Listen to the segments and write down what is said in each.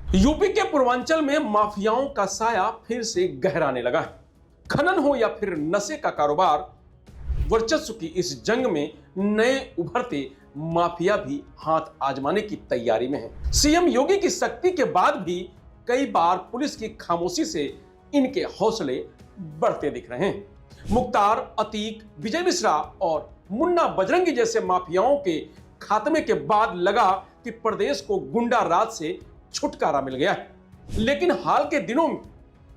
UP के पूर्वांचल में माफियाओं का साया फिर से गहराने लगा है। खनन हो या फिर नशे का कारोबार, वर्चस्व की इस जंग में नए उभरते माफिया भी हाथ आजमाने की तैयारी में है। सीएम योगी की सख्ती के बाद भी कई बार पुलिस की खामोशी से इनके हौसले बढ़ते दिख रहे हैं। मुख्तार, अतीक, विजय मिश्रा और मुन्ना बजरंगी जैसे माफियाओं के खात्मे के बाद लगा कि प्रदेश को गुंडा राज से छुटकारा मिल गया है। लेकिन हाल के दिनों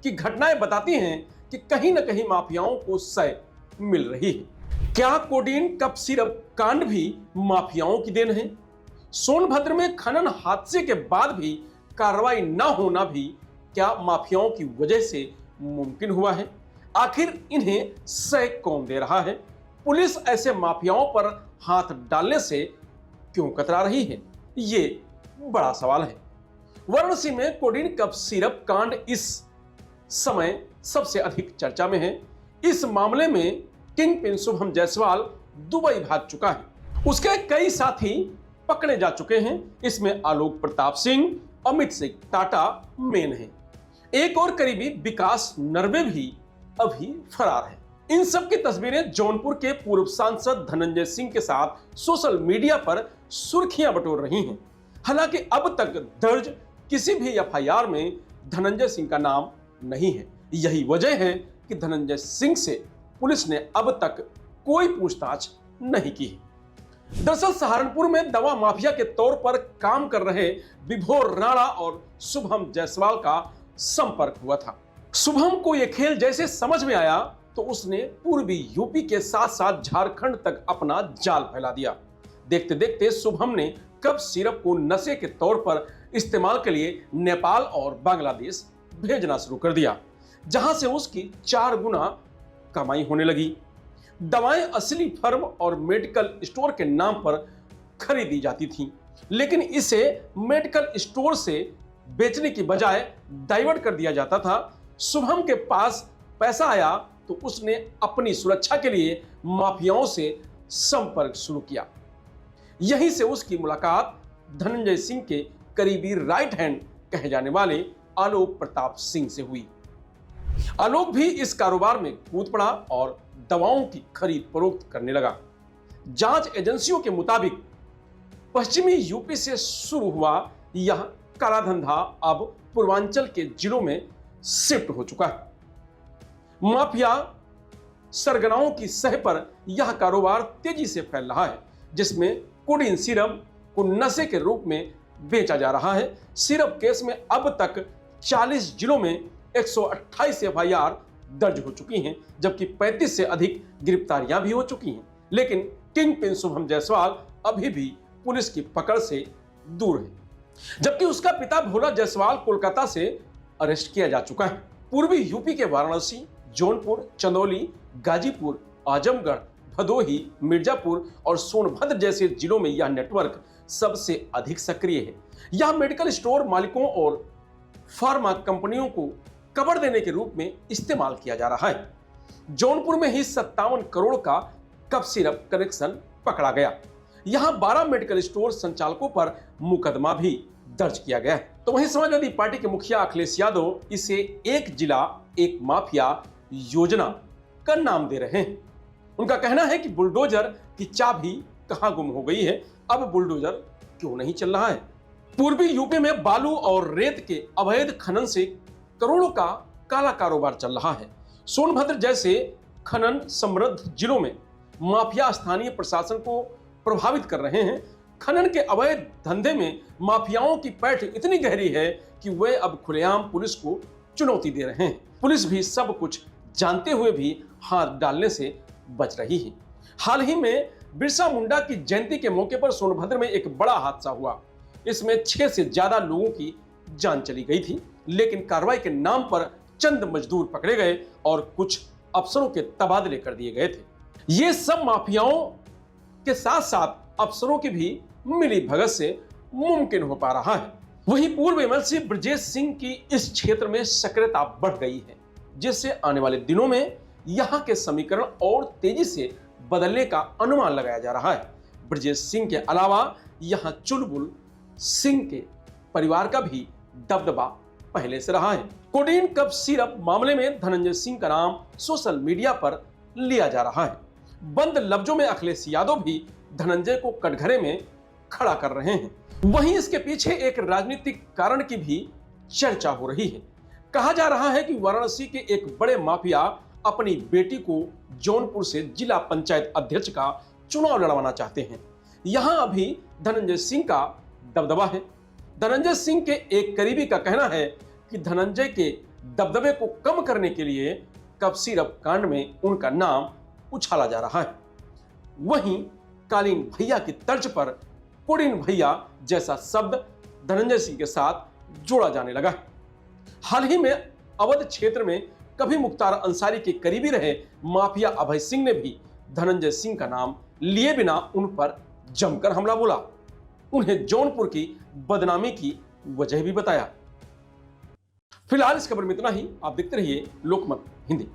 की घटनाएं बताती हैं कि कहीं ना कहीं माफियाओं को सय मिल रही है। क्या कोडीन कप सिरप कांड भी माफियाओं की देन है? सोनभद्र में खनन हादसे के बाद भी कार्रवाई न होना भी क्या माफियाओं की वजह से मुमकिन हुआ है? आखिर इन्हें सय कौन दे रहा है? पुलिस ऐसे माफियाओं पर हाथ डालने से क्यों कतरा रही है? ये बड़ा सवाल है। वाराणसी में कोडीन कप सिरप कांड इस समय सबसे अधिक चर्चा में है। इस मामले में king pin Shubham Jaiswal Dubai भाग चुका है। उसके कई साथी पकड़े जा चुके हैं। इसमें आलोक प्रताप सिंह, अमित सिंह टाटा मेन है। एक और करीबी विकास नरवे भी अभी फरार है। इन सब की तस्वीरें जौनपुर के पूर्व सांसद धनंजय सिंह के साथ सोशल मीडिया पर सुर्खियां बटोर रही हैं। हालांकि अब तक दर्ज किसी भी एफआईआर में धनंजय सिंह का नाम नहीं है। यही वजह है कि धनंजय सिंह से पुलिस ने अब तक कोई पूछताछ नहीं की है। दरअसल सहारनपुर में दवा माफिया के तौर पर काम कर रहे विभोर राणा और शुभम जायसवाल का संपर्क हुआ था। शुभम को यह खेल जैसे समझ में आया तो उसने पूर्वी यूपी के साथ साथ झारखंड तक अपना जाल फैला दिया। देखते देखते शुभम ने कप सिरप को नशे के तौर पर इस्तेमाल के लिए नेपाल और बांग्लादेश भेजना शुरू कर दिया, जहां से उसकी 4 गुना कमाई होने लगी। दवाएं असली फर्म और मेडिकल स्टोर के नाम पर खरीदी जाती थीं, लेकिन इसे मेडिकल स्टोर से बेचने की बजाय डाइवर्ट कर दिया जाता था। शुभम के पास पैसा आया तो उसने अपनी सुरक्षा के लिए माफियाओं से संपर्क शुरू किया। यहीं से उसकी मुलाकात धनंजय सिंह के करीबी राइट हैंड कहे जाने वाले आलोक प्रताप सिंह से हुई। आलोक भी इस कारोबार में कूद पड़ा और दवाओं की खरीद फरोख्त करने लगा। जांच एजेंसियों के मुताबिक पश्चिमी यूपी से शुरू हुआ यह काला धंधा अब पूर्वांचल के जिलों में शिफ्ट हो चुका है। माफिया सरगनाओं की सह पर यह कारोबार तेजी से फैल रहा है, जिसमें कोडीन सिरप को नशे के रूप में बेचा जा रहा है। सिरप केस में अब तक 40 जिलों में 128 एफआईआर दर्ज हो चुकी हैं, जबकि 35 से अधिक गिरफ्तारियां भी हो चुकी हैं। लेकिन किंग पिन शुभम जायसवाल अभी भी पुलिस की पकड़ से दूर है, जबकि उसका पिता भोला जायसवाल कोलकाता से अरेस्ट किया जा चुका है। पूर्वी यूपी के वाराणसी, जौनपुर, चंदौली, गाजीपुर, आजमगढ़, भदोही, मिर्जापुर और सोनभद्र जैसे जिलों में यह नेटवर्क सबसे अधिक सक्रिय है। यह मेडिकल स्टोर मालिकों और फार्मा कंपनियों को कवर देने के रूप में इस्तेमाल किया जा रहा है। जौनपुर में ही 57 करोड़ का कप सिरप कनेक्शन पकड़ा गया। यहां 12 मेडिकल स्टोर संचालकों पर मुकदमा भी दर्ज किया गया है। तो वहीं समाजवादी पार्टी के मुखिया अखिलेश यादव इसे एक जिला एक माफिया योजना का नाम दे रहे हैं। उनका कहना है कि बुलडोजर की चाबी कहां गुम हो गई है, अब बुलडोजर क्यों नहीं चल रहा है। पूर्वी यूपी में बालू और रेत के अवैध खनन से करोड़ों का काला कारोबार चल रहा है। सोनभद्र जैसे खनन समृद्ध जिलों में माफिया स्थानीय प्रशासन को प्रभावित कर रहे हैं। खनन के अवैध धंधे में माफियाओं की पैठ इतनी गहरी है कि वे अब खुलेआम पुलिस को चुनौती दे रहे हैं। पुलिस भी सब कुछ जानते हुए भी हाथ डालने से बच रही है। हाल ही में बिरसा मुंडा की जयंती के मौके पर सोनभद्र में एक बड़ा हादसा हुआ। इसमें 6 से ज्यादा लोगों की जान चली गई थी, लेकिन कार्रवाई के नाम पर चंद मजदूर पकड़े गए और कुछ अफसरों के तबादले कर दिए गए थे। ये सब माफियाओं के साथ साथ अफसरों की भी मिली भगत से मुमकिन हो पा रहा है। वहीं पूर्व एमएलसी ब्रजेश सिंह की इस क्षेत्र में सक्रियता बढ़ गई है, जिससे आने वाले दिनों में यहां के समीकरण और तेजी से बदलने का अनुमान लगाया जा रहा है। ब्रजेश सिंह के अलावा यहां चुलबुल सिंह के परिवार का भी दबदबा पहले से रहा है। कोडीन कफ सिरप मामले में धनंजय सिंह का नाम सोशल मीडिया पर लिया जा रहा है। बंद लफ्जों में अखिलेश यादव भी धनंजय को कटघरे में खड़ा कर रहे हैं। वहीं इसके पीछे एक राजनीतिक कारण की भी चर्चा हो रही है। कहा जा रहा है कि वाराणसी के एक बड़े माफिया अपनी बेटी को जौनपुर से जिला पंचायत अध्यक्ष का चुनाव लड़वाना चाहते हैं। यहां अभी धनंजय सिंह का दबदबा है। धनंजय सिंह के एक करीबी का कहना है कि धनंजय के दबदबे को कम करने के लिए कफ सिरप कांड में उनका नाम उछाला जा रहा है। वहीं कालीन भैया की तर्ज पर कोडिन भैया जैसा शब्द धनंजय सिंह के साथ जोड़ा जाने लगा है। हाल ही में अवध क्षेत्र में कभी मुख्तार अंसारी के करीबी रहे माफिया अभय सिंह ने भी धनंजय सिंह का नाम लिए बिना उन पर जमकर हमला बोला। उन्हें जौनपुर की बदनामी की वजह भी बताया। फिलहाल इस खबर में इतना ही। आप देखते रहिए लोकमत हिंदी।